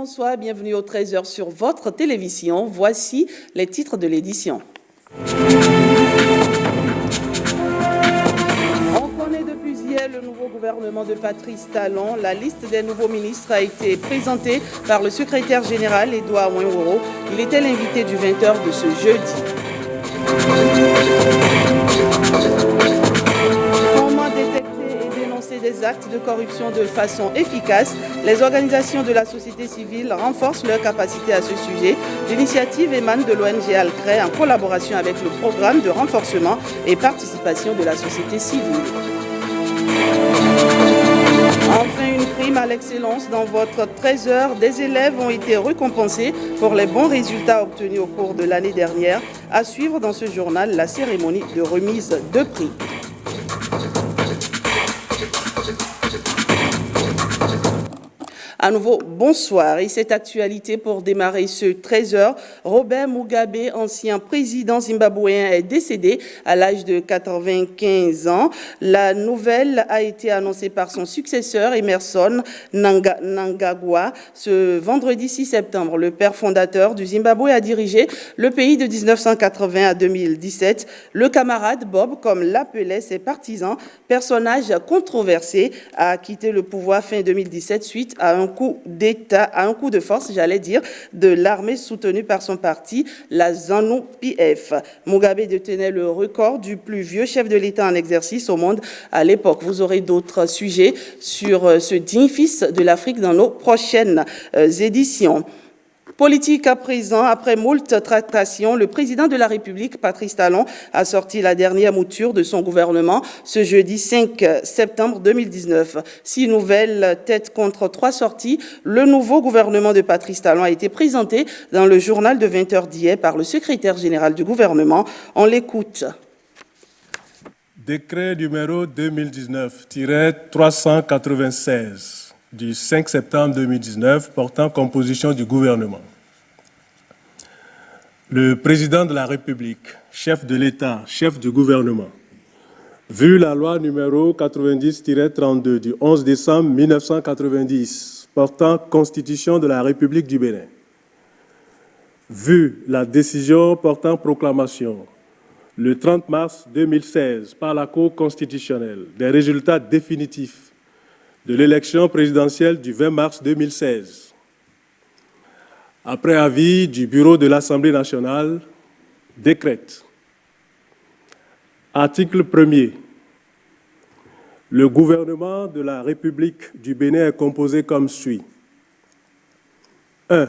bonsoir, bienvenue au 13h sur votre télévision. Voici les titres de l'édition. On connaît depuis hier le nouveau gouvernement de Patrice Talon. La liste des nouveaux ministres a été présentée par le secrétaire général Edouard Ouinworo. Il était l'invité du 20h de ce jeudi. Comment détecter et dénoncer des actes de corruption de façon efficace? Les organisations de la société civile renforcent leur capacité à ce sujet. L'initiative émane de l'ONG Alcré en collaboration avec le programme de renforcement et participation de la société civile. Enfin, une prime à l'excellence dans votre 13h. Des élèves ont été récompensés pour les bons résultats obtenus au cours de l'année dernière. À suivre dans ce journal la cérémonie de remise de prix. À nouveau, bonsoir. Et cette actualité pour démarrer ce 13h. Robert Mugabe, ancien président zimbabwéen, est décédé à l'âge de 95 ans. La nouvelle a été annoncée par son successeur, Emmerson Mnangagwa, ce vendredi 6 septembre. Le père fondateur du Zimbabwe a dirigé le pays de 1980 à 2017. Le camarade Bob, comme l'appelaient ses partisans, personnage controversé, a quitté le pouvoir fin 2017 suite à un coup de force, de l'armée soutenue par son parti, la ZANU-PF. Mugabe détenait le record du plus vieux chef de l'État en exercice au monde à l'époque. Vous aurez d'autres sujets sur ce digne fils de l'Afrique dans nos prochaines éditions. Politique à présent, après moult tractations, le président de la République, Patrice Talon, a sorti la dernière mouture de son gouvernement ce jeudi 5 septembre 2019. 6 nouvelles têtes contre 3 sorties. Le nouveau gouvernement de Patrice Talon a été présenté dans le journal de 20h d'hier par le secrétaire général du gouvernement. On l'écoute. Décret numéro 2019-396 du 5 septembre 2019 portant composition du gouvernement. Le président de la République, chef de l'État, chef du gouvernement, vu la loi numéro 90-32 du 11 décembre 1990 portant constitution de la République du Bénin, vu la décision portant proclamation le 30 mars 2016 par la Cour constitutionnelle des résultats définitifs de l'élection présidentielle du 20 mars 2016. Après avis du Bureau de l'Assemblée nationale, décrète. Article 1er. Le gouvernement de la République du Bénin est composé comme suit. 1.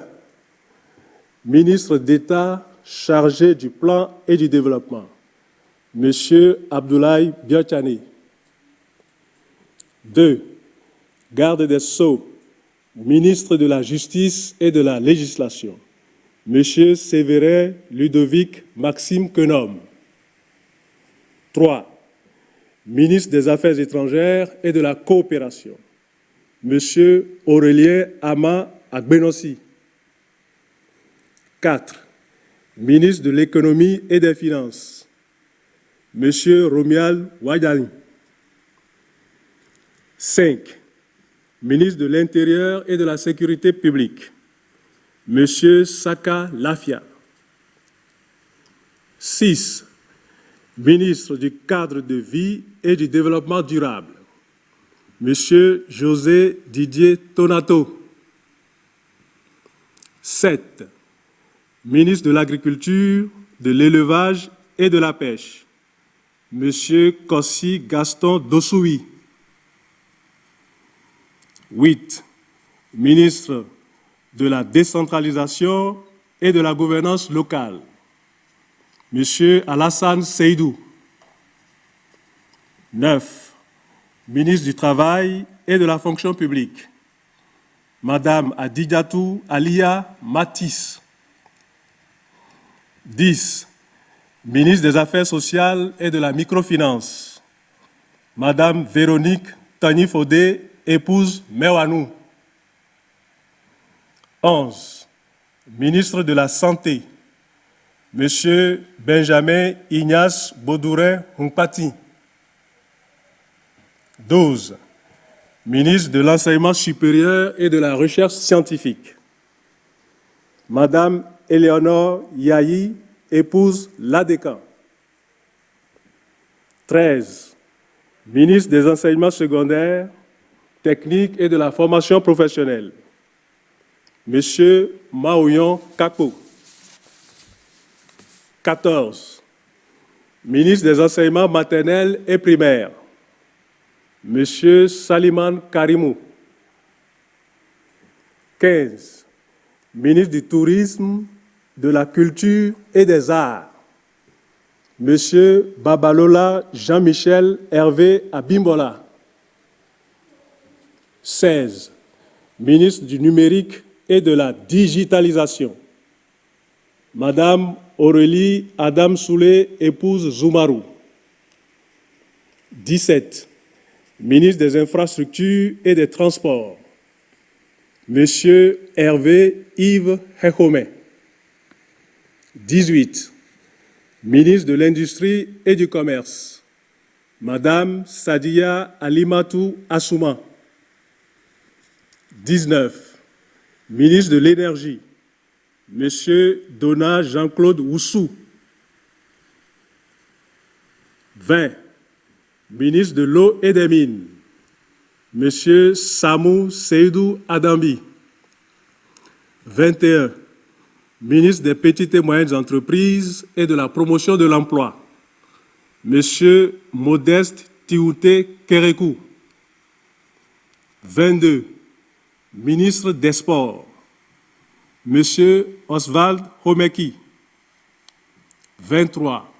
Ministre d'État chargé du plan et du développement, M. Abdoulaye Biachane. 2. Garde des Sceaux, ministre de la Justice et de la Législation, M. Séverin Ludovic Maxime Quenom. 3. Ministre des Affaires étrangères et de la Coopération, M. Aurélien Ama Agbenossi. 4. Ministre de l'Économie et des Finances, M. Romial Wadjani. 5. Ministre de l'Intérieur et de la Sécurité publique, M. Saka Lafia. 6. Ministre du Cadre de vie et du Développement durable, M. José Didier Tonato. 7. Ministre de l'Agriculture, de l'Élevage et de la Pêche, M. Kossi Gaston Dossoui. 8. Ministre de la Décentralisation et de la Gouvernance locale, M. Alassane Seydou. 9. Ministre du Travail et de la Fonction publique, Madame Adidatou Alia Matisse. 10. Ministre des Affaires sociales et de la microfinance, Madame Véronique Tani-Fodé, épouse Mewanou. 11. Ministre de la Santé, M. Benjamin Ignace Baudourin Humpati. 12. Ministre de l'Enseignement supérieur et de la Recherche scientifique, Madame Éléonore Yahi, épouse Ladécan. 13. Ministre des Enseignements secondaires, techniques et de la formation professionnelle, Monsieur Maouyon Kako. 14. Ministre des Enseignements maternels et primaires, Monsieur Saliman Karimou. 15. Ministre du Tourisme, de la Culture et des Arts, Monsieur Babalola Jean-Michel Hervé Abimbola. 16. Ministre du Numérique et de la Digitalisation, Madame Aurélie Adam Soulé, épouse Zoumarou. 17. Ministre des Infrastructures et des Transports, Monsieur Hervé Yves Hekome. 18. Ministre de l'Industrie et du Commerce, Madame Sadia Alimatou Assouma. 19. Ministre de l'Énergie, Monsieur Dona Jean-Claude Oussou. 20. Ministre de l'Eau et des Mines, Monsieur Samou Seydou Adambi. 21. Ministre des Petites et Moyennes Entreprises et de la Promotion de l'Emploi, Monsieur Modeste Tiouté Kérékou. 22. Ministre des Sports, Monsieur Oswald Homeki. 23.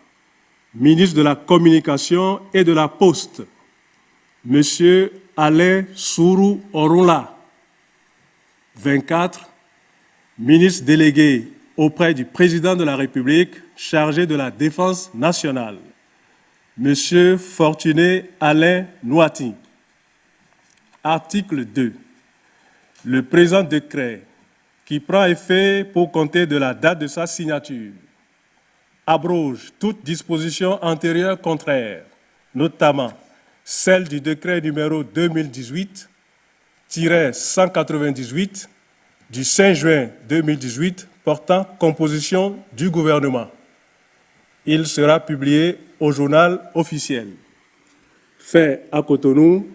Ministre de la Communication et de la Poste, Monsieur Alain Sourou Orunla. 24. Ministre délégué auprès du Président de la République chargé de la Défense nationale, Monsieur Fortuné Alain Nouati. Article 2. Le présent décret, qui prend effet pour compter de la date de sa signature, abroge toute disposition antérieure contraire, notamment celle du décret numéro 2018-198 du 5 juin 2018 portant composition du gouvernement. Il sera publié au journal officiel. Fait à Cotonou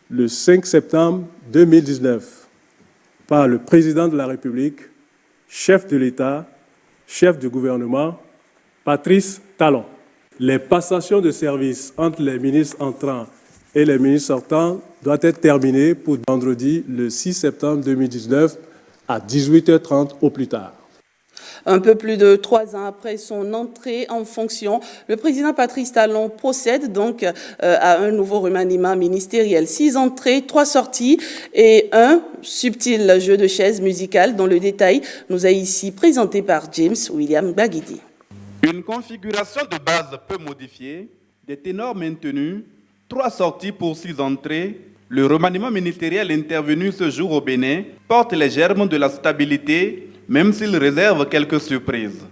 le 5 septembre 2019 par le Président de la République, chef de l'État, chef du gouvernement, Patrice Talon. Les passations de service entre les ministres entrants et les ministres sortants doivent être terminées pour vendredi le 6 septembre 2019 à 18h30 au plus tard. Un peu plus de 3 ans après son entrée en fonction, le président Patrice Talon procède donc à un nouveau remaniement ministériel. 6 entrées, 3 sorties et un subtil jeu de chaises musicales dont le détail nous est ici présenté par James William Baguidi. Une configuration de base peu modifiée, des ténors maintenus, 3 sorties pour 6 entrées. Le remaniement ministériel intervenu ce jour au Bénin porte les germes de la stabilité, même s'il réserve quelques surprises.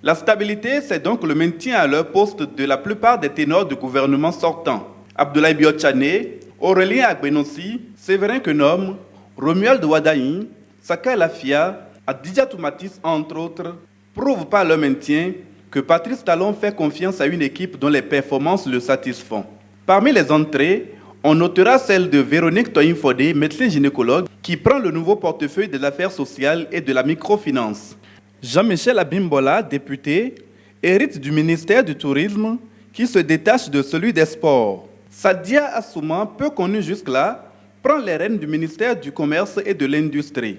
La stabilité, c'est donc le maintien à leur poste de la plupart des ténors du gouvernement sortant. Abdoulaye Biotchane, Aurélien Agbenossi, Séverin Kenom, Romuald Wadaï, Saka Lafia, Adidja Toumatis, entre autres, prouvent par leur maintien que Patrice Talon fait confiance à une équipe dont les performances le satisfont. Parmi les entrées, on notera celle de Véronique Toyin-Fodé, médecin gynécologue, qui prend le nouveau portefeuille des affaires sociales et de la microfinance. Jean-Michel Abimbola, député, hérite du ministère du Tourisme, qui se détache de celui des Sports. Sadia Assouma, peu connu jusque-là, prend les rênes du ministère du Commerce et de l'Industrie.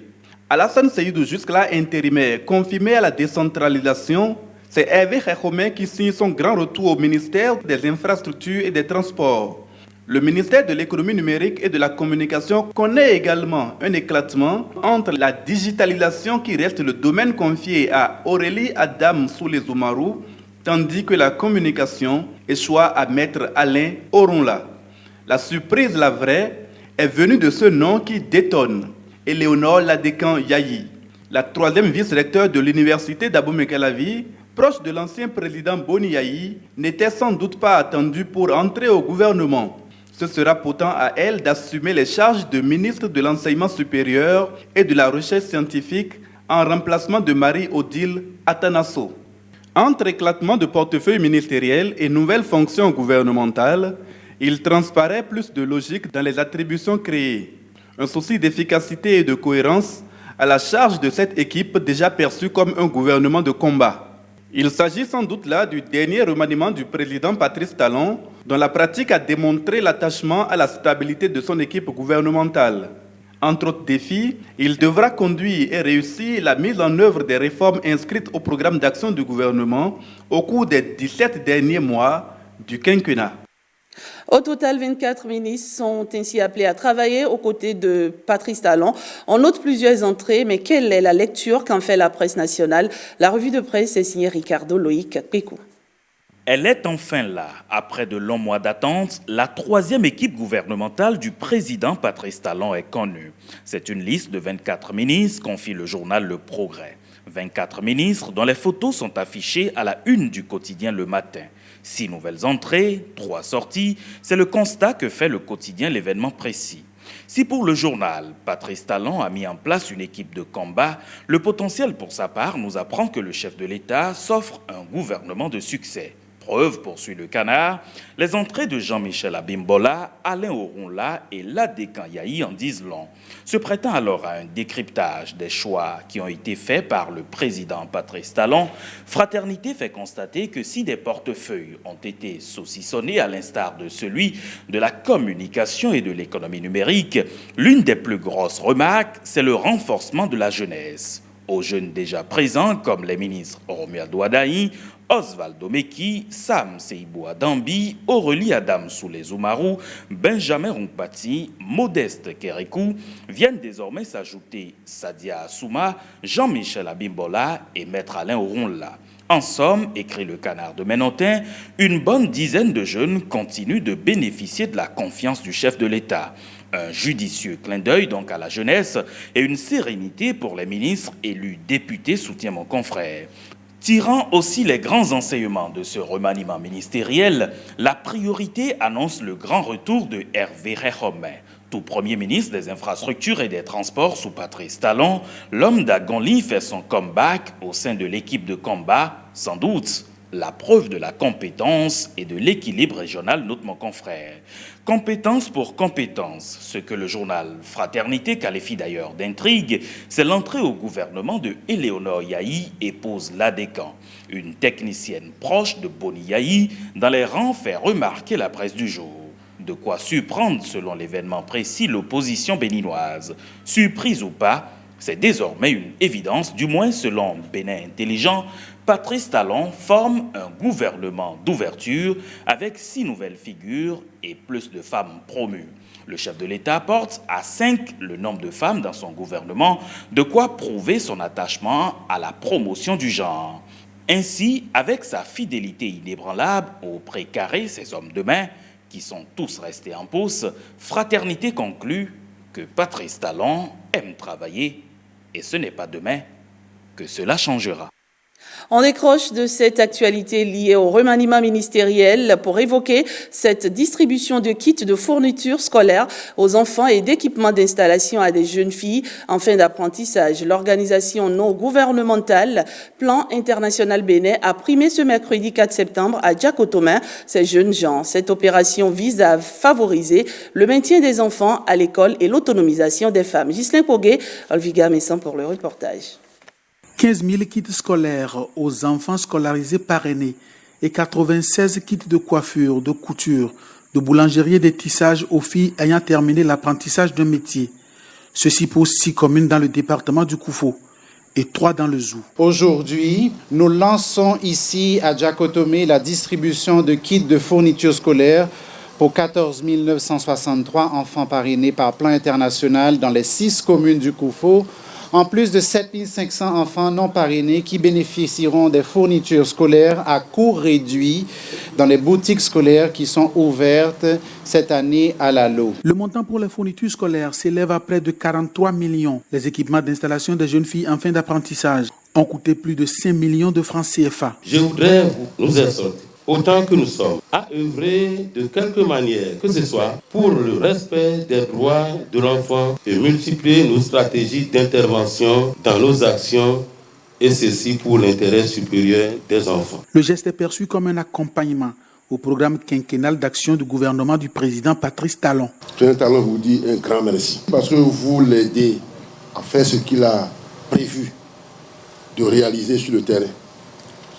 Alassane Seydou, jusque-là intérimaire, confirmé à la décentralisation, c'est Hervé Hekome qui signe son grand retour au ministère des Infrastructures et des Transports. Le ministère de l'économie numérique et de la communication connaît également un éclatement entre la digitalisation qui reste le domaine confié à Aurélie Adam Soulé Zoumarou, tandis que la communication échoua à Maître Alain Orunla. La surprise, la vraie, est venue de ce nom qui détonne, Éléonore Ladécan Yahi, la 3e vice-recteur de l'université d'Abomey-Calavi, proche de l'ancien président Boni Yahi, n'était sans doute pas attendue pour entrer au gouvernement. Ce sera pourtant à elle d'assumer les charges de ministre de l'Enseignement supérieur et de la Recherche scientifique en remplacement de Marie-Odile Atanasso. Entre éclatement de portefeuille ministériel et nouvelles fonctions gouvernementales, il transparaît plus de logique dans les attributions créées. Un souci d'efficacité et de cohérence à la charge de cette équipe déjà perçue comme un gouvernement de combat. Il s'agit sans doute là du dernier remaniement du président Patrice Talon, dont la pratique a démontré l'attachement à la stabilité de son équipe gouvernementale. Entre autres défis, il devra conduire et réussir la mise en œuvre des réformes inscrites au programme d'action du gouvernement au cours des 17 derniers mois du quinquennat. Au total, 24 ministres sont ainsi appelés à travailler aux côtés de Patrice Talon. On note plusieurs entrées, mais quelle est la lecture qu'en fait la presse nationale? La revue de presse est signée Ricardo Loïc Pécou. Elle est enfin là. Après de longs mois d'attente, la troisième équipe gouvernementale du président Patrice Talon est connue. C'est une liste de 24 ministres, confie le journal Le Progrès. 24 ministres dont les photos sont affichées à la une du quotidien Le Matin. 6 nouvelles entrées, 3 sorties, c'est le constat que fait le quotidien L'événement précis. Si pour le journal, Patrice Talon a mis en place une équipe de combat, le potentiel pour sa part nous apprend que le chef de l'État s'offre un gouvernement de succès. Preuve, poursuit le Canard, les entrées de Jean-Michel Abimbola, Alain Orunla et Ladékan Yahi en disent long, se prêtant alors à un décryptage des choix qui ont été faits par le président Patrice Talon. Fraternité fait constater que si des portefeuilles ont été saucissonnés à l'instar de celui de la communication et de l'économie numérique, l'une des plus grosses remarques, c'est le renforcement de la jeunesse. Aux jeunes déjà présents, comme les ministres Romuald Ouadaï, Osvaldo Meki, Sam Seibou Adambi, Aurélie Adam Soulé Zoumarou, Benjamin Rompati, Modeste Kérékou, viennent désormais s'ajouter Sadia Assouma, Jean-Michel Abimbola et Maître Alain Orunla. En somme, écrit le Canard de Ménontin, une bonne dizaine de jeunes continuent de bénéficier de la confiance du chef de l'État. Un judicieux clin d'œil donc à la jeunesse et une sérénité pour les ministres élus députés, soutient mon confrère. Tirant aussi les grands enseignements de ce remaniement ministériel, la priorité annonce le grand retour de Hervé Réhomet. Tout premier ministre des infrastructures et des transports sous Patrice Talon, l'homme d'Agonly fait son comeback au sein de l'équipe de combat, sans doute la preuve de la compétence et de l'équilibre régional, note mon confrère. Compétence pour compétence, ce que le journal Fraternité qualifie d'ailleurs d'intrigue, c'est l'entrée au gouvernement de Éléonore Yahi, épouse Ladékan. Une technicienne proche de Boni Yahi, dans les rangs fait remarquer la presse du jour. De quoi surprendre, selon l'événement précis, l'opposition béninoise. Surprise ou pas, c'est désormais une évidence, du moins selon Bénin Intelligent, Patrice Talon forme un gouvernement d'ouverture avec 6 nouvelles figures et plus de femmes promues. Le chef de l'État porte à 5 le nombre de femmes dans son gouvernement, de quoi prouver son attachement à la promotion du genre. Ainsi, avec sa fidélité inébranlable aux précarés, ces hommes de main, qui sont tous restés en pause, Fraternité conclut que Patrice Talon aime travailler et ce n'est pas demain que cela changera. On décroche de cette actualité liée au remaniement ministériel pour évoquer cette distribution de kits de fournitures scolaires aux enfants et d'équipements d'installation à des jeunes filles en fin d'apprentissage. L'organisation non gouvernementale Plan International Bénin a primé ce mercredi 4 septembre à Djakotomin ces jeunes gens. Cette opération vise à favoriser le maintien des enfants à l'école et l'autonomisation des femmes. Ghislain Kogué, Olviga Messan pour le reportage. 15 000 kits scolaires aux enfants scolarisés parrainés et 96 kits de coiffure, de couture, de boulangerie et de tissage aux filles ayant terminé l'apprentissage d'un métier. Ceci pour 6 communes dans le département du Koufo et 3 dans le Zou. Aujourd'hui, nous lançons ici à Djakotomé la distribution de kits de fournitures scolaires pour 14 963 enfants parrainés par Plan International dans les 6 communes du Koufo, en plus de 7 500 enfants non parrainés qui bénéficieront des fournitures scolaires à coût réduit dans les boutiques scolaires qui sont ouvertes cette année à l'ALO. Le montant pour les fournitures scolaires s'élève à près de 43 millions. Les équipements d'installation des jeunes filles en fin d'apprentissage ont coûté plus de 5 millions de francs CFA. Je voudrais vous exhorter autant que nous sommes, à œuvrer de quelque manière que ce soit pour le respect des droits de l'enfant et multiplier nos stratégies d'intervention dans nos actions, et ceci pour l'intérêt supérieur des enfants. Le geste est perçu comme un accompagnement au programme quinquennal d'action du gouvernement du président Patrice Talon. Président Talon vous dit un grand merci parce que vous l'aidez à faire ce qu'il a prévu de réaliser sur le terrain.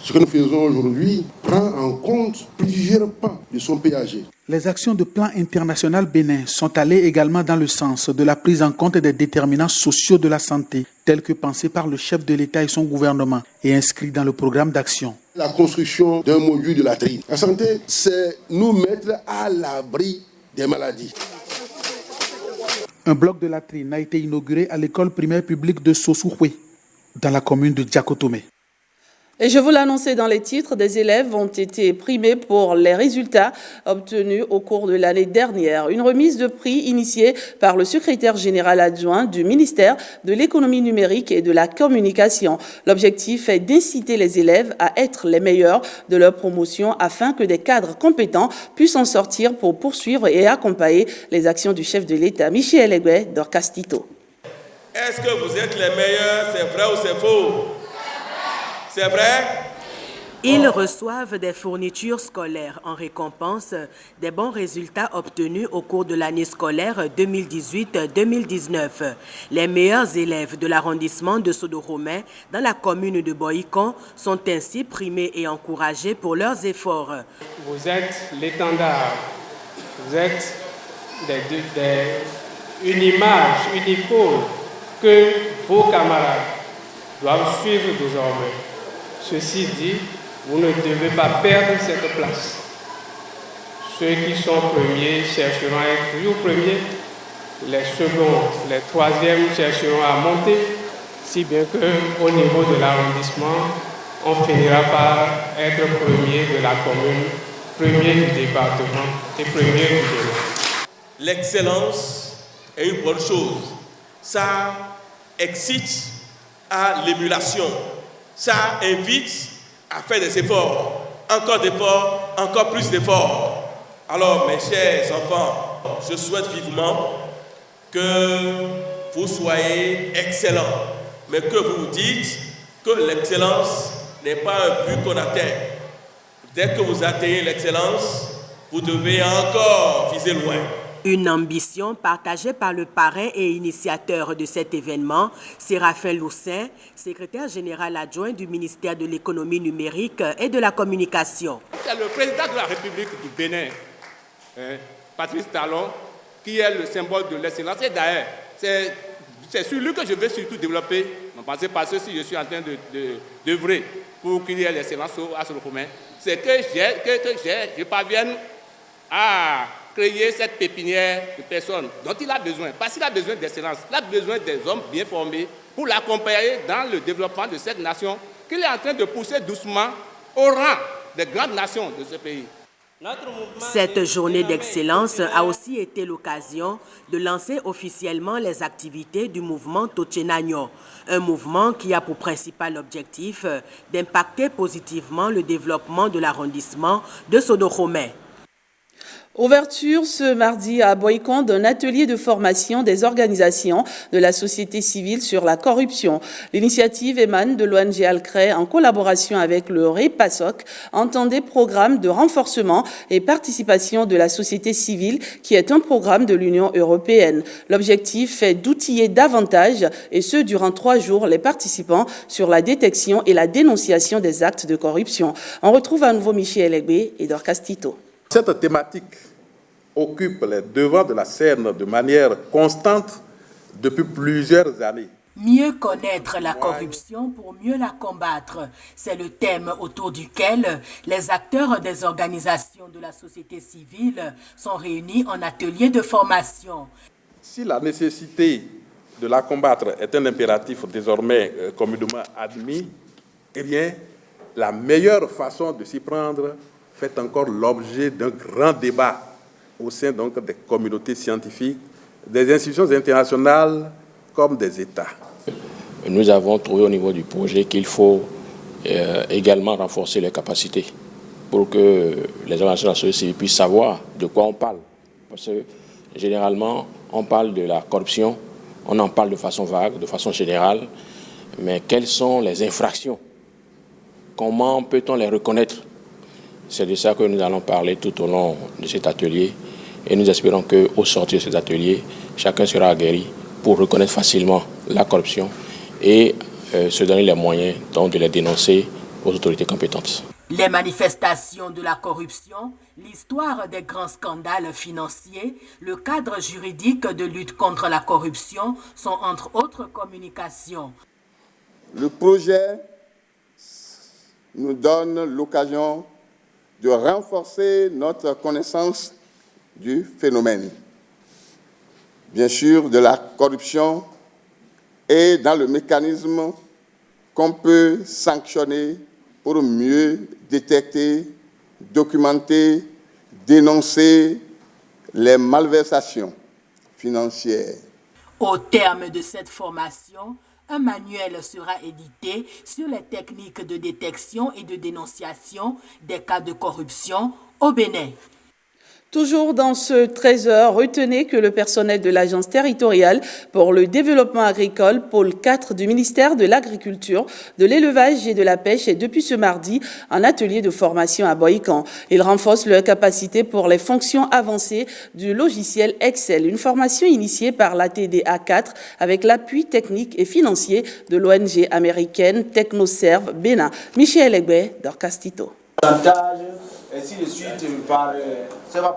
Ce que nous faisons aujourd'hui prend en compte plusieurs pans de son PAG. Les actions de plan international Bénin sont allées également dans le sens de la prise en compte des déterminants sociaux de la santé, tels que pensés par le chef de l'État et son gouvernement et inscrits dans le programme d'action. La construction d'un module de la latrine. La santé, c'est nous mettre à l'abri des maladies. Un bloc de latrine a été inauguré à l'école primaire publique de Sosouhoué, dans la commune de Diakotomé. Et je vous l'annonçais dans les titres, des élèves ont été primés pour les résultats obtenus au cours de l'année dernière. Une remise de prix initiée par le secrétaire général adjoint du ministère de l'économie numérique et de la communication. L'objectif est d'inciter les élèves à être les meilleurs de leur promotion afin que des cadres compétents puissent en sortir pour poursuivre et accompagner les actions du chef de l'État. Michel Egué d'Orcastito. Est-ce que vous êtes les meilleurs? C'est vrai ou c'est faux? C'est vrai? Ils reçoivent des fournitures scolaires en récompense des bons résultats obtenus au cours de l'année scolaire 2018-2019. Les meilleurs élèves de l'arrondissement de Sodoromé dans la commune de Boïkon sont ainsi primés et encouragés pour leurs efforts. Vous êtes l'étendard, vous êtes une image, une icône que vos camarades doivent suivre désormais. Ceci dit, vous ne devez pas perdre cette place. Ceux qui sont premiers chercheront à être toujours premiers, les seconds, les troisièmes chercheront à monter, si bien qu'au niveau de l'arrondissement, on finira par être premier de la commune, premier du département et premier du département. L'excellence est une bonne chose. Ça excite à l'émulation. Ça invite à faire des efforts, encore d'efforts, encore plus d'efforts. Alors, mes chers enfants, je souhaite vivement que vous soyez excellents, mais que vous vous dites que l'excellence n'est pas un but qu'on atteint. Dès que vous atteignez l'excellence, vous devez encore viser loin. Une ambition partagée par le parrain et initiateur de cet événement, Séraphin Loussin, secrétaire général adjoint du ministère de l'économie numérique et de la communication. C'est le président de la République du Bénin, Patrice Talon, qui est le symbole de l'excellence. Et d'ailleurs, c'est sur lui que je vais surtout développer mon pensée, parce que si je suis en train d'œuvrer pour qu'il y ait l'excellence à Sodoromé, c'est que je parvienne à créer cette pépinière de personnes dont il a besoin, parce qu'il a besoin d'excellence, il a besoin des hommes bien formés pour l'accompagner dans le développement de cette nation qu'il est en train de pousser doucement au rang des grandes nations de ce pays. Cette journée d'excellence a aussi été l'occasion de lancer officiellement les activités du mouvement Tochenagno, un mouvement qui a pour principal objectif d'impacter positivement le développement de l'arrondissement de Sodoromé. Ouverture ce mardi à Boïkon d'un atelier de formation des organisations de la société civile sur la corruption. L'initiative émane de l'ONG Alcré en collaboration avec le REPASOC, entend des programmes de renforcement et participation de la société civile qui est un programme de l'Union européenne. L'objectif est d'outiller davantage, et ce durant 3 jours, les participants sur la détection et la dénonciation des actes de corruption. On retrouve à nouveau Michel Egbé et Dorcastito. Cette thématique occupe les devants de la scène de manière constante depuis plusieurs années. Mieux connaître la corruption pour mieux la combattre, c'est le thème autour duquel les acteurs des organisations de la société civile sont réunis en atelier de formation. Si la nécessité de la combattre est un impératif désormais communément admis, eh bien, la meilleure façon de s'y prendre fait encore l'objet d'un grand débat au sein donc des communautés scientifiques, des institutions internationales comme des États. Nous avons trouvé au niveau du projet qu'il faut également renforcer les capacités pour que les organisations de la société civile puissent savoir de quoi on parle. Parce que généralement, on parle de la corruption, on en parle de façon vague, de façon générale, mais quelles sont les infractions? Comment peut-on les reconnaître? C'est de ça que nous allons parler tout au long de cet atelier et nous espérons qu'au sortir de cet atelier, chacun sera aguerri pour reconnaître facilement la corruption et se donner les moyens donc de les dénoncer aux autorités compétentes. Les manifestations de la corruption, l'histoire des grands scandales financiers, le cadre juridique de lutte contre la corruption sont entre autres communications. Le projet nous donne l'occasion de renforcer notre connaissance du phénomène, bien sûr de la corruption et dans le mécanisme qu'on peut sanctionner pour mieux détecter, documenter, dénoncer les malversations financières. Au terme de cette formation, un manuel sera édité sur les techniques de détection et de dénonciation des cas de corruption au Bénin. Toujours dans ce 13h, retenez que le personnel de l'Agence territoriale pour le développement agricole, pôle 4 du ministère de l'Agriculture, de l'Élevage et de la Pêche est depuis ce mardi en atelier de formation à Boïkan. Ils renforcent leur capacité pour les fonctions avancées du logiciel Excel, une formation initiée par l'ATDA 4 avec l'appui technique et financier de l'ONG américaine Technoserve Bénin. Michel Egbe, Dorcastito.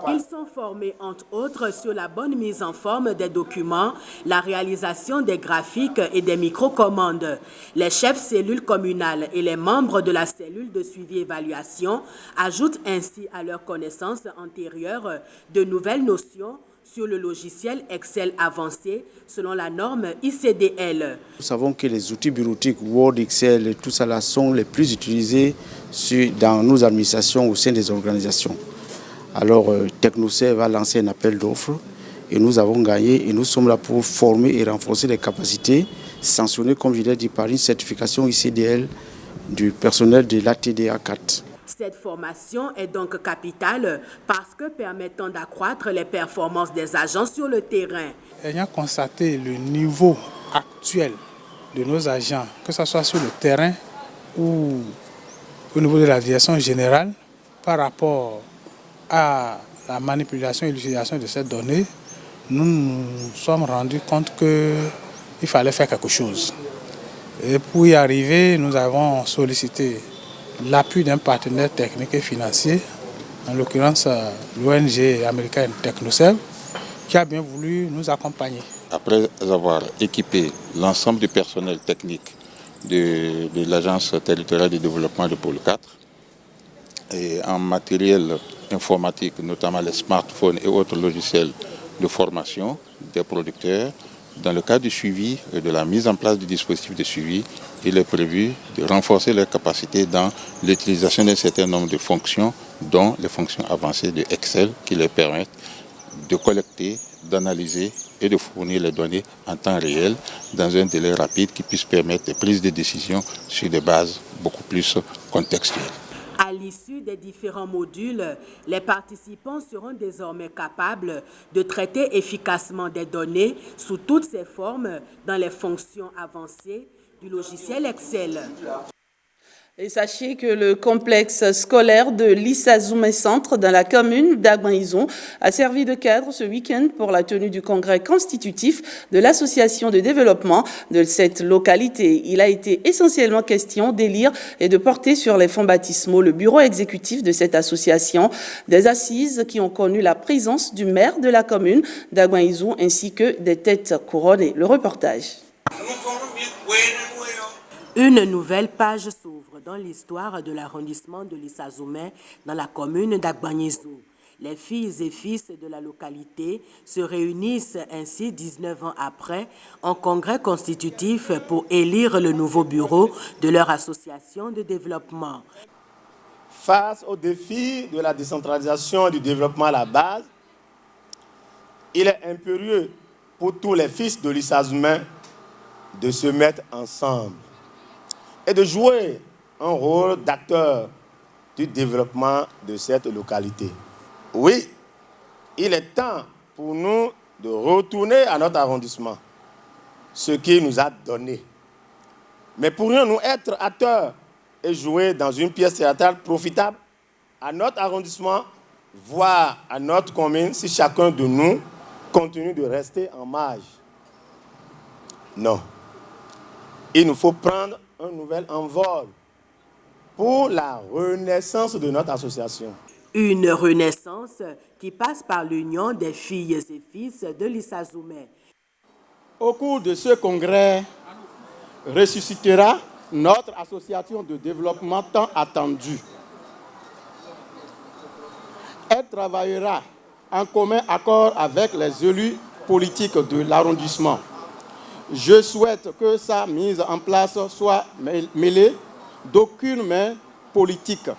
Ils sont formés entre autres sur la bonne mise en forme des documents, la réalisation des graphiques et des microcommandes. Les chefs cellules communales et les membres de la cellule de suivi-évaluation ajoutent ainsi à leurs connaissances antérieures de nouvelles notions sur le logiciel Excel avancé selon la norme ICDL. Nous savons que les outils bureautiques Word, Excel et tout ça là sont les plus utilisés dans nos administrations au sein des organisations. Alors Technoserve va lancer un appel d'offres et nous avons gagné et nous sommes là pour former et renforcer les capacités sanctionnées comme je l'ai dit par une certification ICDL du personnel de l'ATDA 4. Cette formation est donc capitale parce que permettant d'accroître les performances des agents sur le terrain. Ayant constaté le niveau actuel de nos agents, que ce soit sur le terrain ou au niveau de l'aviation générale, par rapport à la manipulation et l'utilisation de ces données, nous nous sommes rendus compte qu'il fallait faire quelque chose. Et pour y arriver, nous avons sollicité l'appui d'un partenaire technique et financier, en l'occurrence l'ONG américaine Technoserve, qui a bien voulu nous accompagner. Après avoir équipé l'ensemble du personnel technique de l'Agence territoriale de développement de pôle 4, et en matériel informatique, notamment les smartphones et autres logiciels de formation des producteurs, dans le cadre du suivi et de la mise en place du dispositif de suivi, il est prévu de renforcer leurs capacités dans l'utilisation d'un certain nombre de fonctions, dont les fonctions avancées de Excel qui leur permettent de collecter, d'analyser et de fournir les données en temps réel dans un délai rapide qui puisse permettre des prises de décision sur des bases beaucoup plus contextuelles. À l'issue des différents modules, les participants seront désormais capables de traiter efficacement des données sous toutes ses formes dans les fonctions avancées du logiciel Excel. Et sachez que le complexe scolaire de l'Issazoumé Centre dans la commune d'Agbanizon a servi de cadre ce week-end pour la tenue du congrès constitutif de l'association de développement de cette localité. Il a été essentiellement question d'élire et de porter sur les fonds baptismaux le bureau exécutif de cette association, des assises qui ont connu la présence du maire de la commune d'Agbanizon ainsi que des têtes couronnées. Le reportage. Une nouvelle page s'ouvre dans l'histoire de l'arrondissement de l'Issazoumé dans la commune d'Agbanizou. Les filles et fils de la localité se réunissent ainsi 19 ans après en congrès constitutif pour élire le nouveau bureau de leur association de développement. Face aux défis de la décentralisation et du développement à la base, il est impérieux pour tous les fils de l'Issazoumé de se mettre ensemble et de jouer un rôle d'acteur du développement de cette localité. Oui, il est temps pour nous de retourner à notre arrondissement, ce qu'il nous a donné. Mais pourrions-nous être acteurs et jouer dans une pièce théâtrale profitable à notre arrondissement, voire à notre commune, si chacun de nous continue de rester en marge? Non. Il nous faut prendre un nouvel envol pour la renaissance de notre association. Une renaissance qui passe par l'union des filles et fils de l'Issazoumé. Au cours de ce congrès, ressuscitera notre association de développement tant attendue. Elle travaillera en commun accord avec les élus politiques de l'arrondissement. Je souhaite que sa mise en place soit mêlée d'aucune main politique.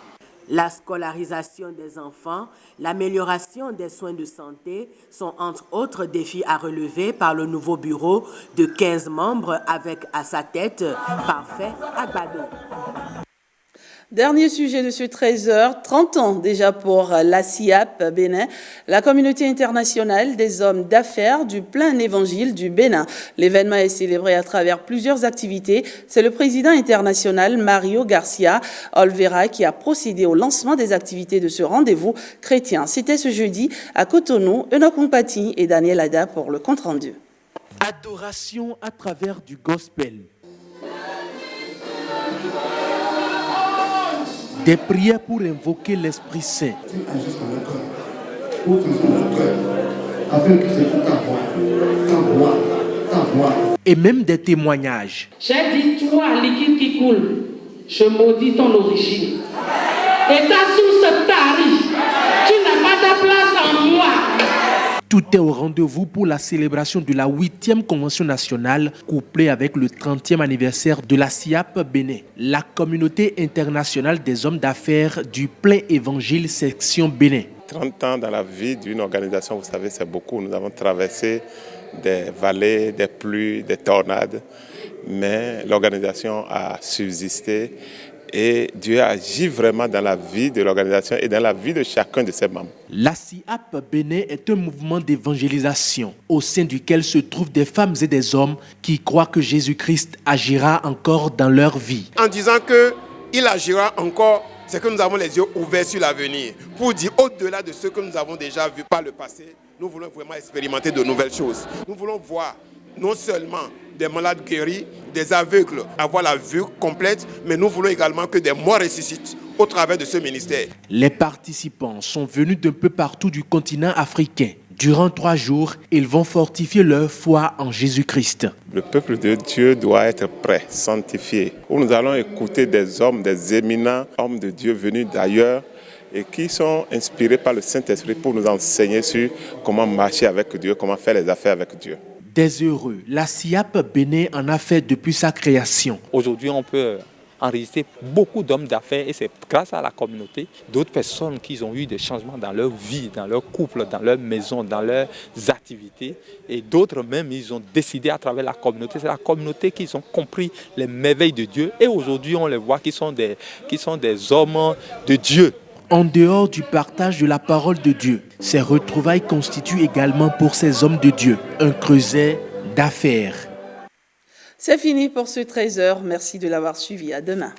La scolarisation des enfants, l'amélioration des soins de santé sont entre autres défis à relever par le nouveau bureau de 15 membres avec à sa tête Parfait Agbado. Dernier sujet de ce 13h, 30 ans déjà pour la CIAP Bénin, la communauté internationale des hommes d'affaires du plein évangile du Bénin. L'événement est célébré à travers plusieurs activités. C'est le président international Mario Garcia Olvera qui a procédé au lancement des activités de ce rendez-vous chrétien. C'était ce jeudi à Cotonou, Enoch Mpati et Daniel Ada pour le compte-rendu. Adoration à travers du gospel. Des prières pour invoquer l'Esprit Saint. Et même des témoignages. J'ai dit, toi, liquide qui coule, je maudis ton origine. Et ta source tarie, tu n'as pas de place en moi. Tout est au rendez-vous pour la célébration de la 8e Convention nationale, couplée avec le 30e anniversaire de la CIAP Bénin, la communauté internationale des hommes d'affaires du plein évangile section Bénin. 30 ans dans la vie d'une organisation, vous savez, c'est beaucoup. Nous avons traversé des vallées, des pluies, des tornades, mais l'organisation a subsisté. Et Dieu agit vraiment dans la vie de l'organisation et dans la vie de chacun de ses membres. La CIAP Bénin est un mouvement d'évangélisation au sein duquel se trouvent des femmes et des hommes qui croient que Jésus-Christ agira encore dans leur vie. En disant qu'il agira encore, c'est que nous avons les yeux ouverts sur l'avenir. Pour dire au-delà de ce que nous avons déjà vu par le passé, nous voulons vraiment expérimenter de nouvelles choses. Nous voulons voir non seulement des malades guéris, des aveugles avoir la vue complète, mais nous voulons également que des morts ressuscitent au travers de ce ministère. Les participants sont venus d'un peu partout du continent africain. Durant 3 jours, ils vont fortifier leur foi en Jésus-Christ. Le peuple de Dieu doit être prêt, sanctifié. Où nous allons écouter des hommes, des éminents hommes de Dieu venus d'ailleurs et qui sont inspirés par le Saint-Esprit pour nous enseigner sur comment marcher avec Dieu, comment faire les affaires avec Dieu. Des heureux, la CIAP Bénin en a fait depuis sa création. Aujourd'hui, on peut enregistrer beaucoup d'hommes d'affaires et c'est grâce à la communauté, d'autres personnes qui ont eu des changements dans leur vie, dans leur couple, dans leur maison, dans leurs activités. Et d'autres même, ils ont décidé à travers la communauté. C'est la communauté qui ont compris les merveilles de Dieu. Et aujourd'hui, on les voit qui sont des hommes de Dieu. En dehors du partage de la parole de Dieu, ces retrouvailles constituent également pour ces hommes de Dieu un creuset d'affaires. C'est fini pour ce 13h. Merci de l'avoir suivi. À demain.